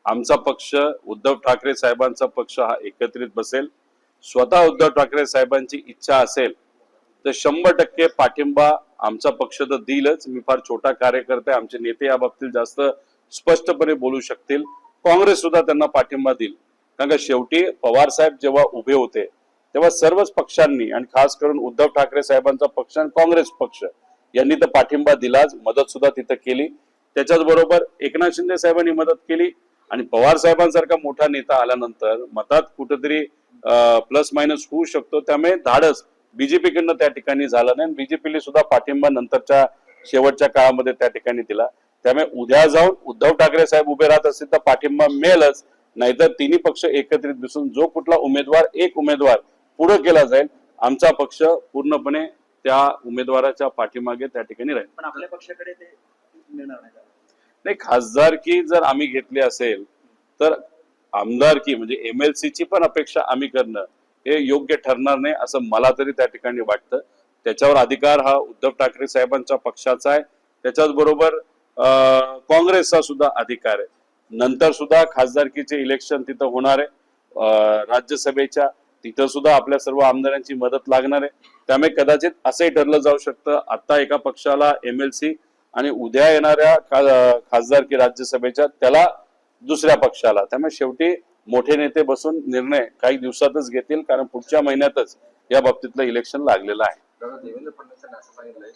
आमचा पक्ष उद्धव ठाकरे साहेबांचा पक्ष हा एकत्रित बसेल. स्वतः उद्धव ठाकरे साहेबांची इच्छा असेल तर 100% पाठिंबा आमचा पक्ष तर देईलच. मी फार छोटा कार्यकर्ता आहे, आमचे नेते या बाबतीत जास्त स्पष्टपणे बोलू शकतील. काँग्रेस सुद्धा त्यांना पाठिंबा देईल. कारण का शेवटी पवार साहेब जेव्हा उभे होते तेव्हा सर्वच पक्षांनी आणि खास करून उद्धव ठाकरे साहेबांचा पक्ष आणि काँग्रेस पक्ष यांनी तर पाठिंबा दिलाच, मदत सुद्धा तिथं केली. त्याच्याच बरोबर एकनाथ शिंदे साहेबांनी मदत केली आणि पवार साहेबांसारखा मोठा नेता आल्यानंतर मतात कुठेतरी प्लस मायनस होऊ शकतो. त्यामुळे धाडस बीजेपी कडनं त्या ठिकाणी झालं नाही. बीजेपीने सुद्धा पाठिंबा नंतरच्या शेवटच्या काळामध्ये त्या ठिकाणी दिला. त्यामुळे उद्या जाऊन उद्धव ठाकरे साहेब उभे राहत असतील तर पाठिंबा मिळेलच, नाहीतर तिन्ही पक्ष एकत्रित दिसून जो कुठला उमेदवार एक उमेदवार पुढे केला जाईल आमचा पक्ष पूर्णपणे त्या उमेदवाराच्या पाठीमागे त्या ठिकाणी राहील. पण आपल्या पक्षाकडे ते मिळणार नाही. खासदारकी जर आम्ही घेतली असेल तर आमदारकी म्हणजे MLC ची पण अपेक्षा आम्ही करणं हे योग्य ठरणार नाही असं मला तरी त्या ठिकाणी वाटतं. त्याच्यावर अधिकार हा उद्धव ठाकरे साहेबांच्या पक्षाचा आहे. त्याच्याच बरोबर काँग्रेसचा सुद्धा अधिकार आहे. नंतर सुद्धा खासदारकीचे इलेक्शन तिथं होणार आहे. राज्यसभेच्या तिथं सुद्धा आपल्या सर्व आमदारांची मदत लागणार आहे. त्यामुळे कदाचित असंही ठरलं जाऊ शकतं आता एका पक्षाला MLC आणि उद्या येणाऱ्या खासदारकी राज्यसभेच्या त्याला दुसऱ्या पक्षाला. त्यामुळे शेवटी मोठे नेते बसून निर्णय काही दिवसातच घेतील, कारण पुढच्या महिन्यातच या बाबतीतलं इलेक्शन लागलेलं आहे. देवेंद्र फडणवीसांनी असं सांगितलंय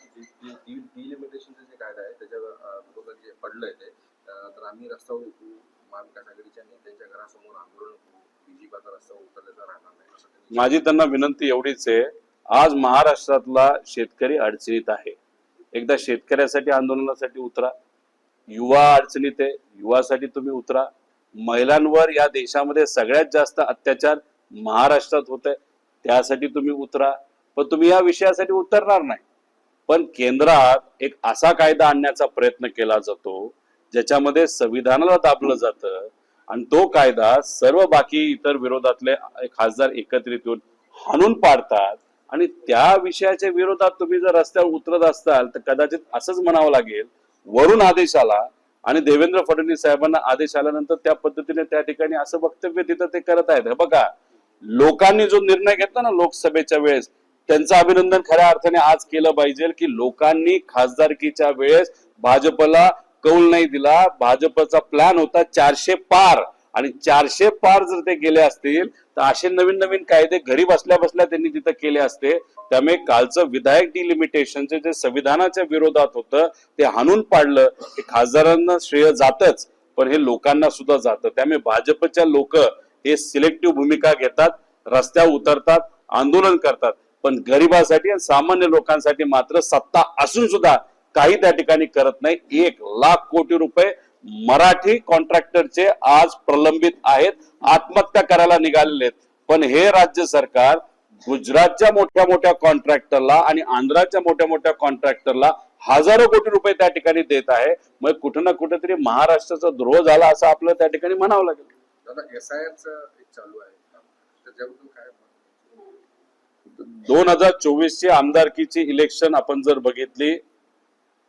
की डिलिमिटेशनचा जे कायदा आहे त्याच्यावर विरोधात जे पडलंय ते तर आम्ही रस्त्यावर उतरू, महाविकास आघाडीच्या नेत्यांच्या घरासमोर आंदोलन करू, बीजेपीचा रस्त्यावर उतरल्याचा राहणार नाही असं. माझी त्यांना विनंती एवढीच आहे, आज महाराष्ट्रातला शेतकरी अडचणीत आहे. एकदा शेतकऱ्यासाठी आंदोलनासाठी उतरा. युवा अडचणीत आहे, युवासाठी तुम्ही उतरा. महिलांवर या देशामध्ये सगळ्यात जास्त अत्याचार महाराष्ट्रात होत आहे, त्यासाठी तुम्ही उतरा. पण तुम्ही या विषयासाठी उतरणार नाही. पण केंद्रात एक असा कायदा आणण्याचा प्रयत्न केला जातो ज्याच्यामध्ये संविधानाला दाबलं जातं आणि तो कायदा सर्व बाकी इतर विरोधातले खासदार एकत्रित येऊन हाणून पाडतात. आणि त्या विषयाच्या विरोधात तुम्ही जर रस्त्यावर उतरत असाल तर कदाचित असंच म्हणावं लागेल वरून आदेश आला आणि देवेंद्र फडणवीस साहेबांना आदेश आल्यानंतर त्या पद्धतीने त्या ठिकाणी असं वक्तव्य तिथं ते करत आहेत. बघा, लोकांनी जो निर्णय घेतला ना लोकसभेच्या वेळेस त्यांचं अभिनंदन खऱ्या अर्थाने आज केलं पाहिजे की लोकांनी खासदारकीच्या वेळेस भाजपला कौल नाही दिला. भाजपचा प्लॅन होता 400 पार आणि 400 पार जर ते गेले असतील तर असे नवीन नवीन कायदे घरी बसल्या बसल्या त्यांनी तिथं केले असते. त्यामुळे कालचं विधायक डिलिमिटेशनचे जे संविधानाच्या विरोधात होतं ते हाणून पाडलं. हे खासदारांना श्रेय जातच पण हे लोकांना सुद्धा जातं. त्यामुळे भाजपच्या लोक हे सिलेक्टिव्ह भूमिका घेतात, रस्त्यावर उतरतात, आंदोलन करतात, पण गरिबासाठी आणि सामान्य लोकांसाठी मात्र सत्ता असून सुद्धा काही त्या ठिकाणी करत नाही. 1,00,000 कोटी रुपये मराठी कॉन्ट्रॅक्टरचे आज प्रलंबित आहेत, आत्महत्या करायला निघालेले आहेत. पण हे राज्य सरकार गुजरातच्या मोठ्या मोठ्या कॉन्ट्रॅक्टरला आणि आंध्राच्या मोठ्या मोठ्या कॉन्ट्रॅक्टरला हजारो कोटी रुपये त्या ठिकाणी देत आहे. मग कुठं ना कुठेतरी महाराष्ट्राचा द्रोह झाला असं आपलं त्या ठिकाणी म्हणावं लागेल. SIR चालू आहे त्याच्याबद्दल काय 2024 ची आमदारकीची इलेक्शन आपण जर बघितली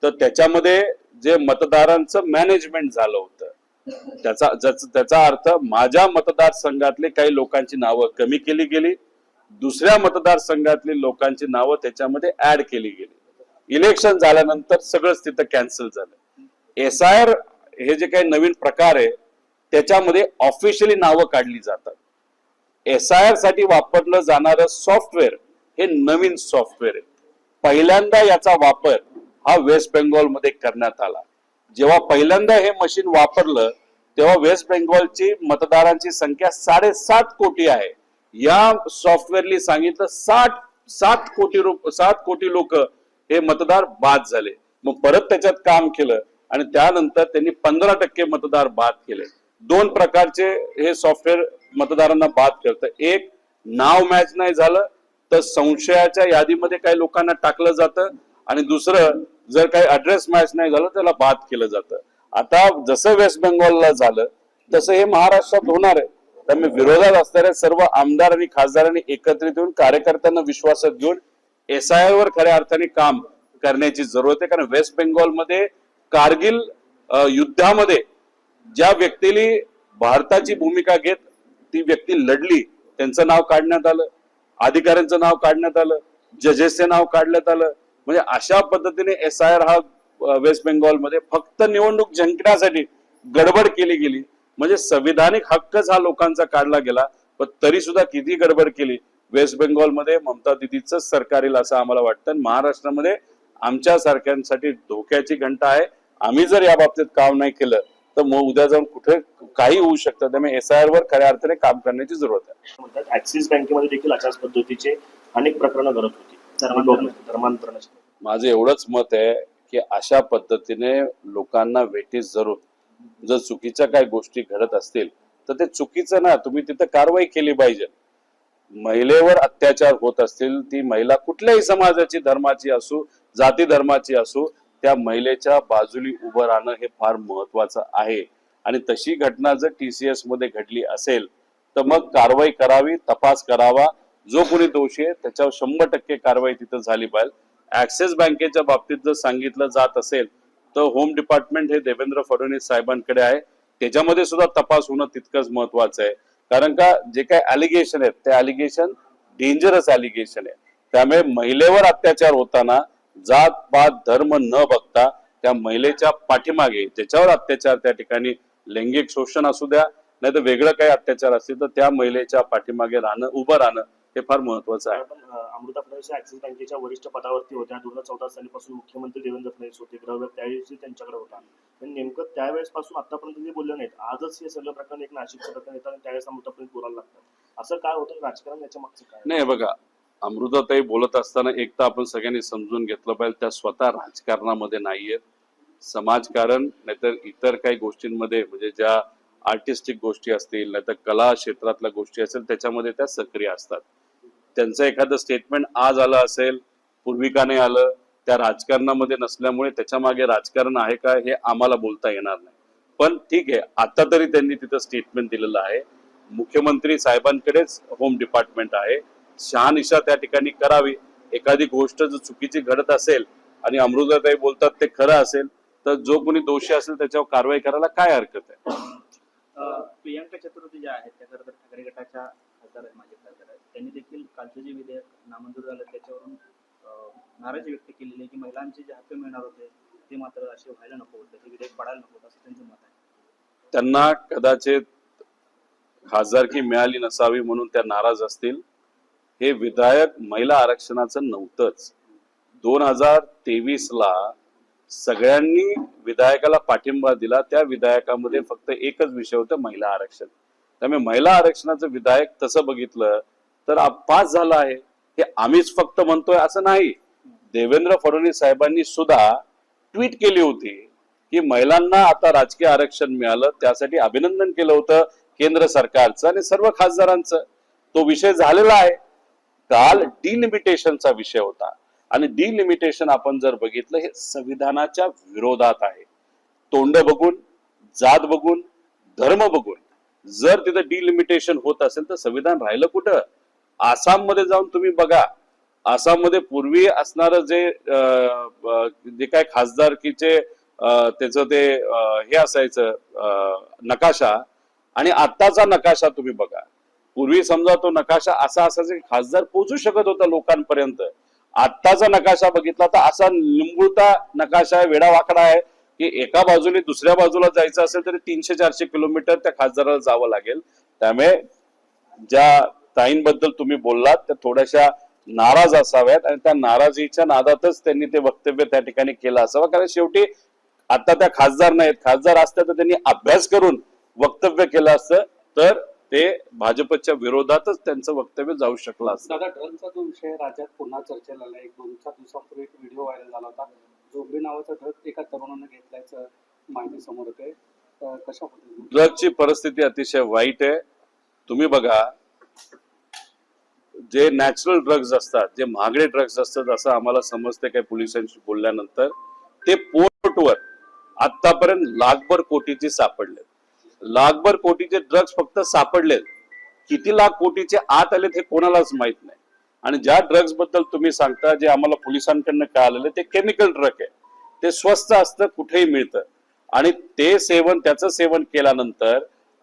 तर त्याच्यामध्ये जे मतदारांचं मॅनेजमेंट झालं होतं त्याचा अर्थ माझ्या मतदारसंघातले काही लोकांची नावं कमी केली गेली, दुसऱ्या मतदारसंघातली लोकांची नावं त्याच्यामध्ये ऍड केली गेली. इलेक्शन झाल्यानंतर सगळंच तिथं कॅन्सल झालं. SIR हे जे काही नवीन प्रकार आहे त्याच्यामध्ये ऑफिशियली नावं काढली जातात. SIR साठी वापरलं जाणारं सॉफ्टवेअर हे नवीन सॉफ्टवेअर आहे. पहिल्यांदा याचा वापर हा वेस्ट बेंगॉल मध्ये करण्यात आला. जेव्हा पहिल्यांदा हे मशीन वापरलं तेव्हा वेस्ट बेंगॉलची मतदारांची संख्या 7.5 कोटी आहे. या सॉफ्टवेअरनी सांगितलं 7 कोटी लोक हे मतदार बाद झाले. मग परत त्याच्यात काम केलं आणि त्यानंतर त्यांनी 15% मतदार बाद केले. 2 प्रकारचे हे सॉफ्टवेअर मतदारांना बाद करतं. एक, नाव मॅच नाही झालं तर संशयाच्या यादीमध्ये काही लोकांना टाकलं जातं आणि दुसरं, जर काही ऍड्रेस मॅच नाही झालं त्याला बाद केलं जातं. आता जसं वेस्ट बेंगॉलला झालं तसं हे महाराष्ट्रात होणार आहे. त्यामुळे विरोधात असणाऱ्या सर्व आमदार आणि खासदारांनी एकत्रित येऊन कार्यकर्त्यांना विश्वासात घेऊन SIR वर खऱ्या अर्थाने काम करण्याची जरूरत आहे. कारण वेस्ट बेंगॉलमध्ये कारगिल युद्धामध्ये ज्या व्यक्तीने भारताची भूमिका घेत ती व्यक्ती लढली, त्यांचं नाव काढण्यात आलं, अधिकाऱ्यांचं नाव काढण्यात आलं, जजेसचे नाव काढण्यात आलं. म्हणजे अशा पद्धतीने SIR हा वेस्ट बेंगॉलमध्ये फक्त निवडणूक जिंकण्यासाठी गडबड केली गेली. म्हणजे संविधानिक हक्कच हा लोकांचा काढला गेला, पण तरी सुद्धा किती गडबड केली. वेस्ट बेंगॉलमध्ये ममता दिदीच सरकार येईल असं आम्हाला वाटतं. महाराष्ट्रामध्ये आमच्या सारख्यांसाठी धोक्याची घंटा आहे. आम्ही जर या बाबतीत काम नाही केलं तर मग उद्या जाऊन कुठे काही होऊ शकतं. त्यामुळे SIR वर खऱ्या अर्थाने काम करण्याची जरूरत आहे. म्हणतात ऍक्सिस बँकेमध्ये देखील अशाच पद्धतीचे अनेक प्रकरणं घडत होती धर्मांतरणाची. माझं एवढंच मत आहे की अशा पद्धतीने लोकांना वेठीस धरून जर चुकीच्या काही गोष्टी घडत असतील तर ते चुकीचं ना, तुम्ही तिथं कारवाई केली पाहिजे. महिलेवर अत्याचार होत असतील, ती महिला कुठल्याही समाजाची, धर्माची असू, जाती धर्माची असू, त्या महिलेच्या बाजूली उभं राहणं हे फार महत्वाचं आहे. आणि तशी घटना जर TCS मध्ये घडली असेल तर मग कारवाई करावी, तपास करावा. जो कोणी दोषी आहे त्याच्यावर 100% कारवाई तिथं झाली पाहिजे. ऍक्सिस बँकेच्या बाबतीत जर सांगितलं जात असेल तर होम डिपार्टमेंट हे देवेंद्र फडणवीस साहेबांकडे आहे. त्याच्यामध्ये सुद्धा तपास होणं तितकंच महत्वाचं आहे. कारण का जे काही अलिगेशन आहेत ते अलिगेशन डेंजरस अलिगेशन आहे. त्यामुळे महिलेवर अत्याचार होताना जात पात धर्म न बघता त्या महिलेच्या पाठीमागे, ज्याच्यावर अत्याचार, त्या ठिकाणी लैंगिक शोषण असू द्या नाही तर वेगळं काही अत्याचार असतील तर त्या महिलेच्या पाठीमागे राहणं, उभं राहणं हे फार महत्वाचं आहे. पण अमृता फडणवीस ऍक्सिस बँकेच्या वरिष्ठ पदावरती होत्या. 2014 सालीपासून मुख्यमंत्री देवेंद्र फडणवीस होते. गृहविभाग त्यावेळेस त्यांच्याकडे होता. पण नेमकं त्यावेळेस पासून आतापर्यंत जे बोलले नाहीत, आजच हे सगळं प्रकरण एक नाशिकचं प्रकरण येतात आणि त्यावेळेस अमृता फडणवीस बोलायला लागतात. असं काय होतं राजकारण, याच्या मागचं काय? नाही बघा, अमृताताई बोलत असताना एक तर आपण सगळ्यांनी समजून घेतलं पाहिजे त्या स्वतः राजकारणामध्ये नाहीयेत. समाजकारण नाहीतर इतर काही गोष्टींमध्ये, म्हणजे ज्या आर्टिस्टिक गोष्टी असतील नाहीतर कला क्षेत्रातल्या गोष्टी असेल त्याच्यामध्ये त्या सक्रिय असतात. त्यांचं एखादं स्टेटमेंट आज आलं असेल, पूर्वी का नाही आलं, त्या राजकारणामध्ये नसल्यामुळे त्याच्या मागे राजकारण आहे का हे आम्हाला बोलता येणार नाही. पण ठीक आहे, आता तरी त्यांनी तिथं स्टेटमेंट दिलेलं आहे. मुख्यमंत्री साहेबांकडेच होम डिपार्टमेंट आहे. शहानिशा त्या ठिकाणी करावी. एखादी गोष्ट जर चुकीची घडत असेल आणि अमृताताई बोलतात ते खरं असेल तर जो कोणी दोषी असेल त्याच्यावर कारवाई करायला काय हरकत आहे. प्रियांका चतुर्थी ज्या आहेत त्या खरं तर ठाकरे गटाच्या खासदार आहेत, माझे खासदार आहेत. त्यांनी देखील कालचं जे विधेयक नामंजूर झालं त्याच्यावरून नाराजी व्यक्त केलेली आहे की महिलांचे जे हक्क मिळणार होते ते मात्र असे व्हायला नको होते, ते विधेयक पडायला नको असं त्यांचं मत आहे. त्यांना कदाचित खासदारकी मिळाली नसावी म्हणून त्या नाराज असतील. हे विधायक महिला आरक्षणाचं नव्हतंच. 2023 ला सगळ्यांनी विधायकाला पाठिंबा दिला. त्या विधायकामध्ये फक्त एकच विषय होता, महिला आरक्षण. त्यामुळे महिला आरक्षणाचं विधायक तसं बघितलं तर पास झालं आहे. हे आम्हीच फक्त म्हणतोय असं नाही. देवेंद्र फडणवीस साहेबांनी सुद्धा ट्विट केली होती की महिलांना आता राजकीय आरक्षण मिळालं, त्यासाठी अभिनंदन केलं होतं केंद्र सरकारचं आणि सर्व खासदारांचं. तो विषय झालेला आहे. काल डिलिमिटेशनचा विषय होता आणि डिलिमिटेशन आपण जर बघितलं हे संविधानाच्या विरोधात आहे. तोंड बघून, जात बघून, धर्म बघून जर तिथं डिलिमिटेशन होत असेल तर संविधान राहिलं कुठं? आसाममध्ये जाऊन तुम्ही बघा. आसाममध्ये पूर्वी असणारं जे काय खासदारकीचे त्याचं ते हे असायचं नकाशा आणि आत्ताचा नकाशा तुम्ही बघा. पूर्वी समजा तो नकाशा असा असायचा की खासदार पोहोचू शकत होता लोकांपर्यंत. आत्ताचा नकाशा बघितला तर असा निंबुळता नकाशा आहे, वेडावाकडा आहे की एका बाजूने दुसऱ्या बाजूला जायचं असेल तरी 300-400 किलोमीटर त्या खासदाराला जावं लागेल. त्यामुळे ज्या ताईंबद्दल तुम्ही बोललात त्या थोड्याशा नाराज असाव्यात आणि त्या नाराजीच्या नादातच त्यांनी ते वक्तव्य त्या ठिकाणी केलं असावं. कारण शेवटी आता त्या खासदार नाहीत. खासदार असत्या तर त्यांनी अभ्यास करून वक्तव्य केलं असतं तर ते भाजपच्या विरोधातच त्यांचं वक्तव्य जाऊ शकलं असतं. दादा, ड्रगचा जो विषय राज्यात पुन्हा चर्चेला आला. 1-2 दिवसांपूर्वी एक व्हिडिओ व्हायरल झाला होता. जोगरी नावाचा ड्रग एका तरुणानं घेतल्याचं माहिती समोर येते. कशा पद्धतीने ड्रगची परिस्थिती अतिशय वाईट आहे. तुम्ही बघा, जे नॅचरल ड्रग्ज असतात, जे महागडे ड्रग्ज असतात असं आम्हाला समजते काही पोलिसांशी बोलल्यानंतर, ते पोर्टवर आतापर्यंत लाखभर कोटीचे सापडले. लाखभर कोटीचे ड्रग्ज फक्त सापडलेत. किती लाख कोटीचे आत आलेत हे कोणालाच माहित नाही. आणि ज्या ड्रग्ज बद्दल तुम्ही सांगता, जे आम्हाला पोलिसांकडनं कळालेलं, ते केमिकल ड्रग आहे. ते स्वस्त असतं, कुठेही मिळतं आणि ते सेवन, त्याचं सेवन केल्यानंतर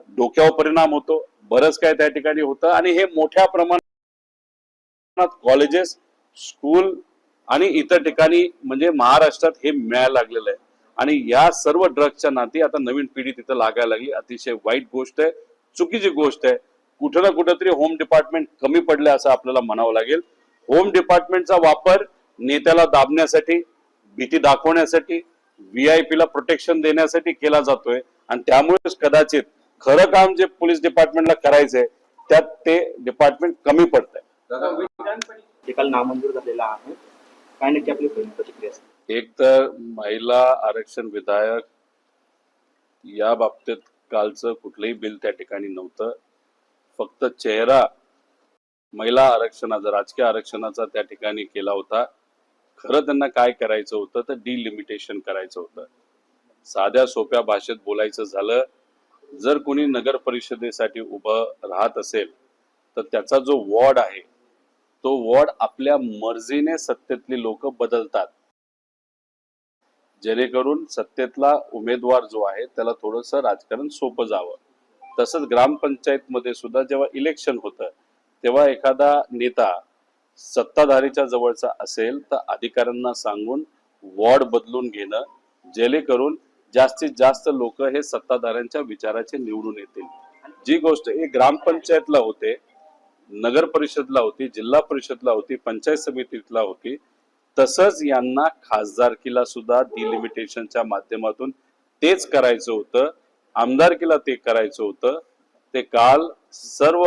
डोक्यावर परिणाम होतो, बरंच काय त्या ठिकाणी होतं आणि हे मोठ्या प्रमाणात कॉलेजेस, स्कूल आणि इतर ठिकाणी म्हणजे महाराष्ट्रात हे मिळायला लागलेलं आहे. आणि या सर्व ड्रग्सच्या नाती आता नवीन पिढी तिथं लागायला लागली. अतिशय वाईट गोष्ट आहे, चुकीची गोष्ट आहे. कुठं ना कुठंतरी होम डिपार्टमेंट कमी पडले असं आपल्याला म्हणावं लागेल. होम डिपार्टमेंटचा वापर नेत्याला दाबण्यासाठी, भीती दाखवण्यासाठी, VIP ला प्रोटेक्शन देण्यासाठी केला जातोय आणि त्यामुळेच कदाचित खरं काम जे पोलीस डिपार्टमेंटला करायचंय त्यात ते डिपार्टमेंट कमी पडतंय. दादा निकाल नामंजूर झालेला आहे. काय नक्की आपली प्रतिक्रिया असेल? एक तर महिला आरक्षण विधायक या बाबतीत कालचं कुठलंही बिल त्या ठिकाणी नव्हतं. फक्त चेहरा महिला आरक्षणाचा, राजकीय आरक्षणाचा त्या ठिकाणी केला होता. खरं त्यांना काय करायचं होतं तर डिलिमिटेशन करायचं होतं. साध्या सोप्या भाषेत बोलायचं झालं, जर कोणी नगर परिषदेसाठी उभं राहत असेल तर त्याचा जो वॉर्ड आहे तो वॉर्ड आपल्या मर्जीने सत्तेतली लोक बदलतात, जेणेकरून सत्तेतला उमेदवार जो आहे त्याला थोडंसं राजकारण सोपं जावं. तसंच ग्रामपंचायत मध्ये सुद्धा जेव्हा इलेक्शन होतं तेव्हा एखादा नेता सत्ताधारीच्या जवळचा असेल तर अधिकाऱ्यांना सांगून वॉर्ड बदलून घेणं, जेणेकरून जास्तीत जास्त लोक हे सत्ताधाऱ्यांच्या विचाराचे निवडून येतील. जी गोष्ट हे ग्रामपंचायतला होते, नगर परिषदला होती, जिल्हा परिषदला होती, पंचायत समितीला होती, तसंच यांना खासदारकीला सुद्धा डिलिमिटेशनच्या माध्यमातून तेच करायचं होतं. आमदारकीला ते करायचं होतं. ते काल सर्व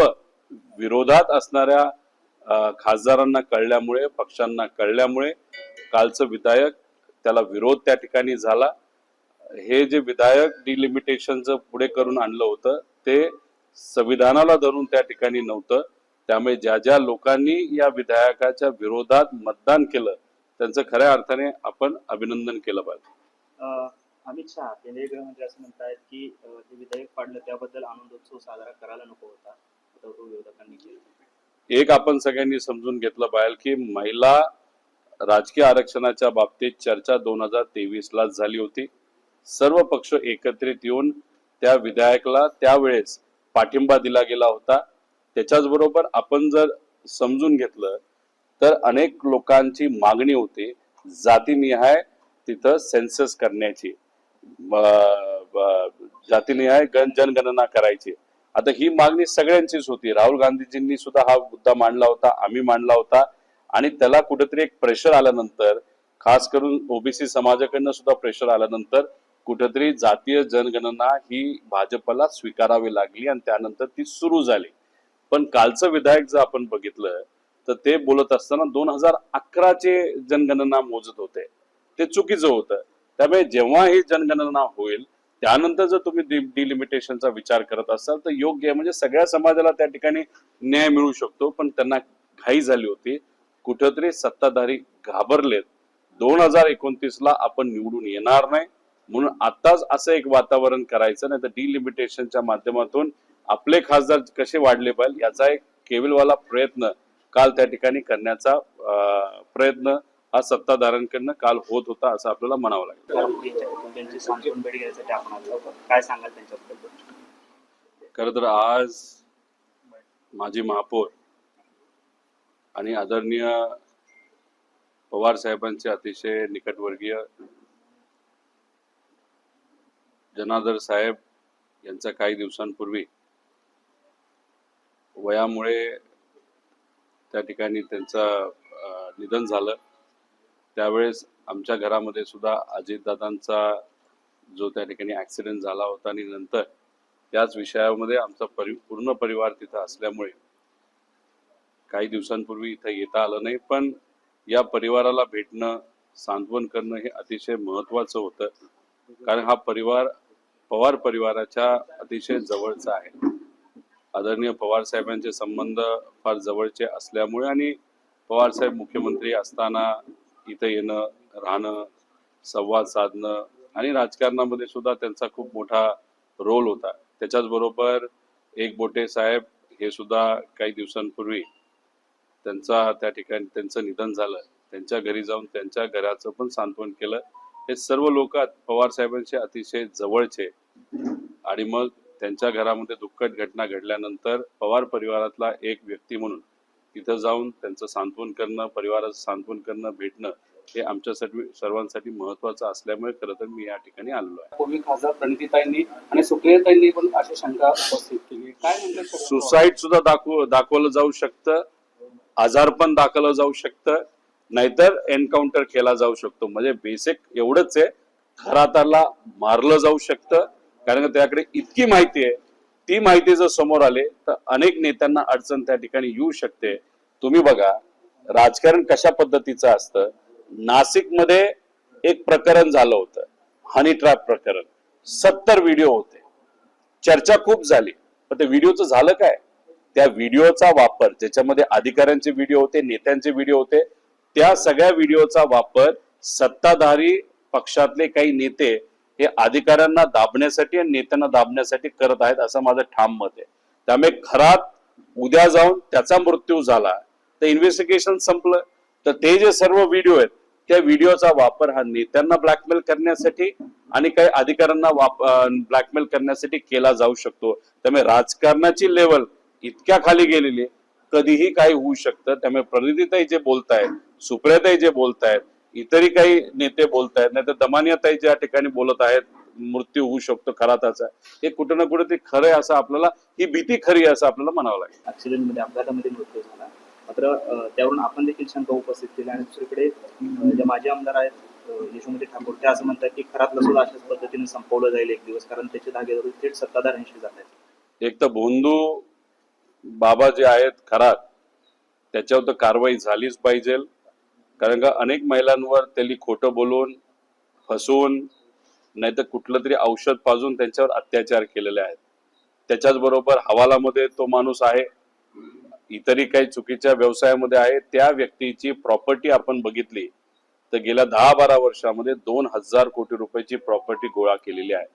विरोधात असणाऱ्या खासदारांना कळल्यामुळे, पक्षांना कळल्यामुळे कालचं विधायक त्याला विरोध त्या ठिकाणी झाला. हे जे विधायक डिलिमिटेशनचं पुढे करून आणलं होतं ते संविधानाला धरून त्या ठिकाणी नव्हतं. त्यामुळे ज्या ज्या लोकांनी या विधायकाच्या विरोधात मतदान केलं त्यांचं खऱ्या अर्थाने आपण अभिनंदन केलं पाहिजे. अमित शहा केंद्रीय गृहमंत्री असं म्हणतायत की जे विधेयक पाडलं त्याबद्दल आनंदोत्सव साजरा करायला नको होता, तो विरोधकांनी केला. एक आपण सगळ्यांनी समजून घेतलं पाहिजे की महिला राजकीय आरक्षणाच्या बाबतीत चर्चा 2023 ला झाली होती. सर्व पक्ष एकत्रित येऊन त्या विधायकाला त्यावेळेस पाठिंबा दिला गेला होता. त्याच्याच बरोबर आपण जर समजून घेतलं तर अनेक लोकांची मागणी होती जातीनिहाय तिथं सेन्सस करण्याची, जातीनिहाय जनगणना करायची. आता ही मागणी सगळ्यांचीच होती. राहुल गांधीजींनी सुद्धा हा मुद्दा मांडला होता, आम्ही मांडला होता आणि त्याला कुठेतरी एक प्रेशर आल्यानंतर, खास करून ओबीसी समाजाकडनं सुद्धा प्रेशर आल्यानंतर कुठेतरी जातीय जनगणना ही भाजपला स्वीकारावी लागली आणि त्यानंतर ती सुरू झाली. पण कालचं विधायक जर आपण बघितलं तर ते बोलत असताना 2011चे जनगणना मोजत होते. ते चुकीचं होतं. त्यामुळे जेव्हा ही जनगणना होईल त्यानंतर जर तुम्ही डिलिमिटेशनचा विचार करत असाल तर योग्य आहे. म्हणजे सगळ्या समाजाला त्या ठिकाणी न्याय मिळू शकतो. पण त्यांना घाई झाली होती, कुठेतरी सत्ताधारी घाबरलेत. 2029 ला आपण निवडून येणार नाही म्हणून आताच असं एक वातावरण करायचं, नाही तर डिलिमिटेशनच्या माध्यमातून आपले खासदार कसे वाढले पाहिजे याचा एक केविलवाला प्रयत्न काल त्या ठिकाणी करण्याचा प्रयत्न हा सत्ताधाऱ्यांकडनं काल होत होता असं आपल्याला म्हणावं लागेल. त्यांची सांत्वन भेट घ्यायसाठी आपण आलो होतो. काय सांगाल त्यांच्याबद्दल? खरं तर आज माजी महापौर आणि आदरणीय पवार साहेबांचे अतिशय निकटवर्गीय जनार्दन साहेब यांचा काही दिवसांपूर्वी वयामुळे त्या ठिकाणी त्यांचं निधन झालं. त्यावेळेस आमच्या घरामध्ये सुद्धा अजितदादांचा जो त्या ठिकाणी ऍक्सिडेंट झाला होता आणि नंतर त्याच विषयामध्ये आमचा पूर्ण परिवार तिथं असल्यामुळे काही दिवसांपूर्वी इथं येता आलं नाही. पण या परिवाराला भेटणं, सांत्वन करणं हे अतिशय महत्वाचं होतं. कारण हा परिवार पवार परिवाराच्या अतिशय जवळचा आहे. आदरणीय पवार साहेबांचे संबंध फार जवळचे असल्यामुळे आणि पवार साहेब मुख्यमंत्री असताना इथं येणं, राहणं, संवाद साधणं आणि राजकारणामध्ये सुद्धा त्यांचा खूप मोठा रोल होता. त्याच्याच बरोबर एकबोटे साहेब हे सुद्धा काही दिवसांपूर्वी त्यांचा त्या ठिकाणी त्यांचं निधन झालं. त्यांच्या घरी जाऊन त्यांच्या घराचं पण सांत्वन केलं. हे सर्व लोक पवार साहेबांचे अतिशय जवळचे आणि मग त्यांच्या घरामध्ये दुःखद घटना घडल्यानंतर पवार परिवारातला एक व्यक्ती म्हणून तिथं जाऊन त्यांचं सांत्वन करणं, परिवाराचं सांत्वन करणं, भेटणं हे आमच्यासाठी सर्वांसाठी महत्वाचं असल्यामुळे खरं तर मी या ठिकाणी आलेलो आहे. पूर्वी खासदार प्रणितीताईंनी आणि सुप्रियाताईंनी पण अशी शंका उपस्थित केली. काय म्हणतात सुसाईड सुद्धा दाखवलं जाऊ शकतं, आजारपण दाखवलं जाऊ शकतं, नाहीतर एन्काउंटर केला जाऊ शकतो. म्हणजे बेसिक एवढंच आहे, खराताला मारलं जाऊ शकतं, कारण का त्याकडे इतकी माहिती आहे. ती माहिती जर समोर आले तर अनेक नेत्यांना अडचण त्या ठिकाणी येऊ शकते. तुम्ही बघा राजकारण कशा पद्धतीचं असतं. नाशिकमध्ये एक प्रकरण झालं होतं, हनी ट्रॅप प्रकरण. 70 व्हिडिओ होते, चर्चा खूप झाली, पण त्या व्हिडिओचं झालं काय? त्या व्हिडिओचा वापर, ज्याच्यामध्ये अधिकाऱ्यांचे व्हिडिओ होते, नेत्यांचे व्हिडिओ होते, त्या सगळ्या व्हिडिओचा वापर सत्ताधारी पक्षातले काही नेते हे अधिकाऱ्यांना दाबण्यासाठी आणि नेत्यांना दाबण्यासाठी करत आहेत, असं माझं ठाम मत आहे. त्यामुळे खरात उद्या जाऊन त्याचा मृत्यू झाला तर इन्व्हेस्टिगेशन संपलं. तर ते जे सर्व व्हिडिओ आहेत त्या व्हिडिओचा वापर हा नेत्यांना ब्लॅकमेल करण्यासाठी आणि काही अधिकाऱ्यांना ब्लॅकमेल करण्यासाठी केला जाऊ शकतो. त्यामुळे राजकारणाची लेवल इतक्या खाली गेलेली, कधीही काही होऊ शकतं. त्यामुळे प्रणितीताई जे बोलतायत, सुप्रियाताई जे बोलतायत, इतरही काही नेते बोलतायत, नाही तर दमानियाताई ज्या ठिकाणी बोलत आहेत मृत्यू होऊ शकतो खराताचा, हे कुठं ना कुठे ते खरं आहे असं आपल्याला, ही भीती खरी आहे असं आपल्याला म्हणावं लागेल. ऍक्सिडेंटमध्ये अपघातामध्ये मृत्यू झाला, मात्र त्यावरून आपण देखील शंका उपस्थित केली. आणि दुसरीकडे जे माजी आमदार आहेत यशोमती ठाकूर, ते असं म्हणतात की खरातला सुद्धा अशाच पद्धतीने संपवलं जाईल एक दिवस, कारण त्याचे धागे थेट सत्ताधाऱ्यांशी जात आहेत. एक तर भोंदू बाबा जे आहेत खरात, त्याच्यावर तर कारवाई झालीच पाहिजे. कारण का अनेक महिलांवर त्यांनी खोटं बोलून, फसवून, नाहीतर कुठलं तरी औषध पाजून त्यांच्यावर अत्याचार केलेले आहेत. त्याच्याच बरोबर हवालामध्ये तो माणूस आहे, इतरही काही चुकीच्या व्यवसायामध्ये आहे. त्या व्यक्तीची प्रॉपर्टी आपण बघितली तर गेल्या 10-12 वर्षामध्ये 2000 कोटी रुपयाची प्रॉपर्टी गोळा केलेली आहे.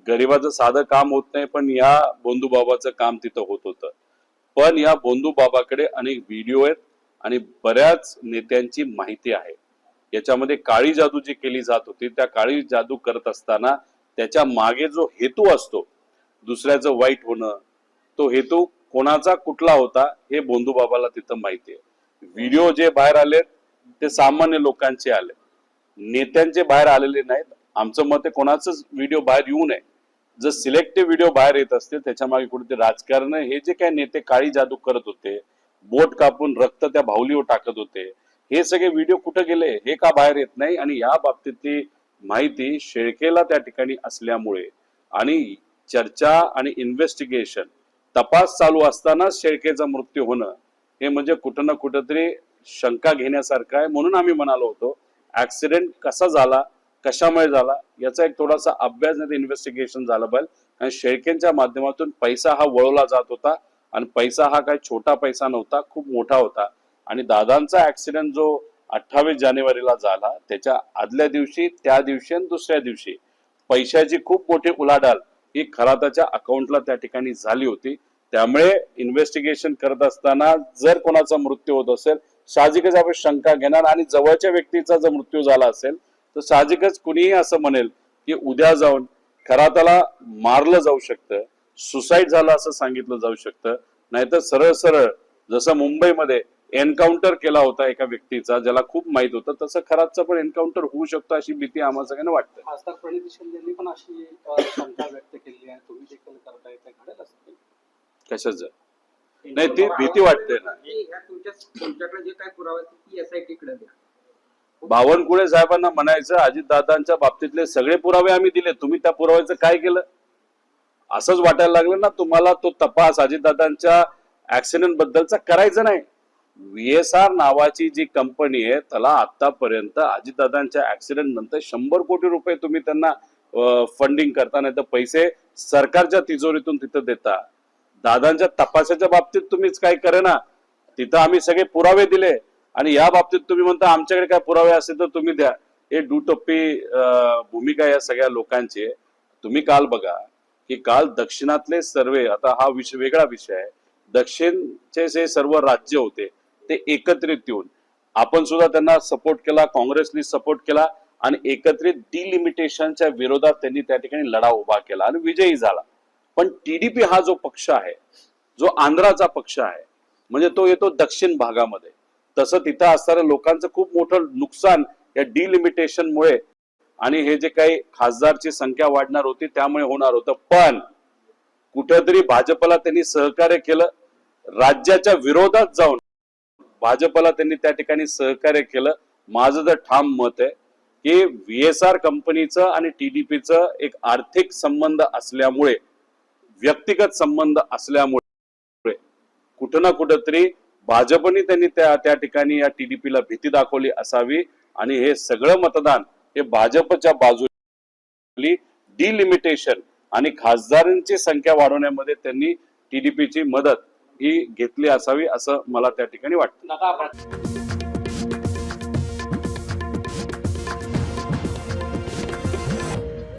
गरिबाचं साधं काम होत नाही, पण या बोंधू बाबाचं काम तिथं होत होतं. पण या बोंधू बाबाकडे अनेक व्हिडिओ आहेत आणि बऱ्याच नेत्यांची माहिती आहे. याच्यामध्ये काळी जादू जी केली जात होती, त्या काळी जादू करत असताना त्याच्या मागे जो हेतू असतो दुसऱ्याचं वाईट होणं, तो हेतू कोणाचा कुठला होता हे बोंधू बाबाला तिथं माहिती आहे. व्हिडिओ जे बाहेर आले ते सामान्य लोकांचे आले, नेत्यांचे बाहेर आलेले नाहीत. आमचं मत आहे कोणाचंच व्हिडिओ बाहेर येऊ नये. जर सिलेक्टिव्ह व्हिडिओ बाहेर येत असते त्याच्या मागे कुठेतरी राजकारण, हे जे काही नेते काळी जादू करत होते, बोट कापून रक्त त्या भावलीवर टाकत होते, हे सगळे व्हिडिओ कुठे गेले हे का बाहेर येत नाही? आणि या बाबतीतली माहिती शेळकेला त्या ठिकाणी असल्यामुळे आणि चर्चा आणि इन्व्हेस्टिगेशन तपास चालू असताना शेळकेचा मृत्यू होणं हे म्हणजे कुठं ना कुठंतरी शंका घेण्यासारखं आहे. म्हणून आम्ही म्हणालो होतो ऍक्सिडेंट कसा झाला, कशामुळे झाला, याचा एक थोडासा अभ्यास नाही इन्व्हेस्टिगेशन झालं पाहिजे. आणि शेळकेंच्या माध्यमातून पैसा हा वळवला जात होता आणि पैसा हा काही छोटा पैसा नव्हता, खूप मोठा होता. आणि दादांचा ऍक्सिडेंट जो 28 जानेवारीला झाला त्याच्या आदल्या दिवशी, त्या दिवशी आणि दुसऱ्या दिवशी पैशाची खूप मोठी उलाढाल ही खराताच्या अकाउंटला त्या ठिकाणी झाली होती. त्यामुळे इन्व्हेस्टिगेशन करत असताना जर कोणाचा मृत्यू होत असेल साहजिकच आपण शंका घेणार. आणि जवळच्या व्यक्तीचा जर मृत्यू झाला असेल तर साहजिकच कुणीही असं म्हणेल की उद्या जाऊन खराताला मारलं जाऊ शकतं, सुसाईड झालं असं सांगितलं जाऊ शकतं, नाहीतर सरळ सरळ जसं मुंबईमध्ये एन्काउंटर केला होता एका व्यक्तीचा ज्याला खूप माहित होतं, तसं खरातचं पण एन्काउंटर होऊ शकतं अशी भीती आम्हाला सगळ्यांना वाटतं. खासदार प्रणिती शिंदेंनी पण अशी शंका व्यक्त केली आहे, तुम्ही देखील करताय, ते घडेल असं कशाच नाही, ती भीती वाटते ना. तुमच्याकडे जे काय पुरावा ती SIT कडे द्या. बावनकुळे साहेबांना म्हणायचं अजितदादांच्या बाबतीतले सगळे पुरावे आम्ही दिले, तुम्ही त्या पुराव्याचं काय केलं असंच वाटायला लागलं ना तुम्हाला. तो तपास अजितदादांच्या ऍक्सिडेंट बद्दलचा करायचा नाही. VSR नावाची जी कंपनी आहे त्याला आतापर्यंत अजितदादांच्या ऍक्सिडेंट नंतर 100 कोटी रुपये तुम्ही त्यांना फंडिंग करता, नाही तर पैसे सरकारच्या तिजोरीतून तिथं देता. दादांच्या तपासाच्या बाबतीत तुम्हीच काय करे ना, तिथं आम्ही सगळे पुरावे दिले आणि या बाबतीत तुम्ही म्हणता आमच्याकडे काय पुरावे असेल तर तुम्ही द्या. हे दुटप्पी भूमिका या सगळ्या लोकांची. तुम्ही काल बघा की काल दक्षिणातले सर्वे, आता हा विषय वेगळा विषय आहे, दक्षिणचे जे सर्व राज्य होते ते एकत्रित येऊन आपण सुद्धा त्यांना सपोर्ट केला, काँग्रेसनी सपोर्ट केला आणि एकत्रित डिलिमिटेशनच्या विरोधात त्यांनी त्या ठिकाणी लढा उभा केला आणि विजयी झाला. पण टीडीपी हा जो पक्ष आहे, जो आंध्राचा पक्ष आहे, म्हणजे तो येतो दक्षिण भागामध्ये, तसं तिथं असणाऱ्या लोकांचं खूप मोठं नुकसान या डिलिमिटेशनमुळे आणि हे जे काही खासदारची संख्या वाढणार होती त्यामुळे होणार होतं. पण कुठेतरी भाजपला त्यांनी सहकार्य केलं, राज्याच्या विरोधात जाऊन भाजपला त्यांनी त्या ठिकाणी सहकार्य केलं. माझं तर ठाम मत आहे की VSR कंपनीचं आणि टीडीपीचं एक आर्थिक संबंध असल्यामुळे, व्यक्तिगत संबंध असल्यामुळे कुठं ना कुठंतरी भाजपने त्यांनी त्या ठिकाणी या टीडीपीला भीती दाखवली असावी आणि हे सगळं मतदान हे भाजपच्या बाजूला डिलिमिटेशन आणि खासदारांची संख्या वाढवण्यामध्ये त्यांनी टीडीपीची मदत ही घेतली असावी असं मला त्या ठिकाणी वाटतं. दादा